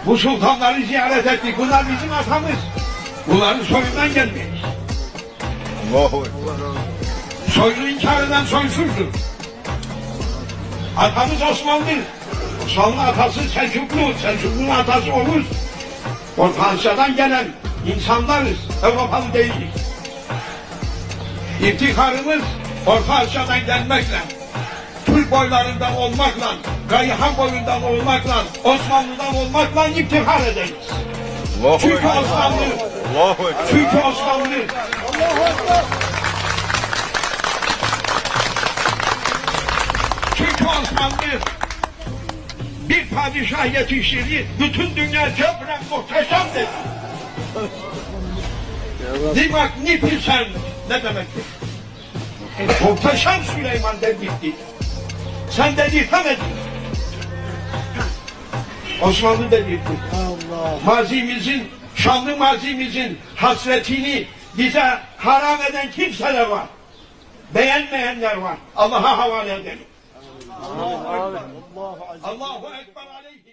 Bu sultanları ziyaret ettik. Bunlar bizim atamız. Bunların soyundan gelmiş. Allahu Soyunu inkar eden soysuzdur. Atamız Osmanlı. Osmanlı atası Selçuklu. Selçuklu'nun atası Oğuz. Orta Asya'dan gelen insanlarız. Avrupalı değiliz. İftiharımız Orta Asya'dan gelmekle, Türk boylarından olmakla, Gayhan boyundan olmakla, Osmanlı'dan olmakla iftihar ederiz. Çünkü Osmanlı, çünkü Osmanlı, çünkü Osmanlı bir padişah yetiştirdi, bütün dünya cömren muhteşem dedi. Magnificent ne demektir? Muhteşem Süleyman dedirtti. Sen dedirtemedin. Osmanlı dedirtti. Mazimizin, şanlı mazimizin hasretini bize haram eden kimseler var. Beğenmeyenler var. Allah'a havale edelim. Allahu Ekber aleyhi.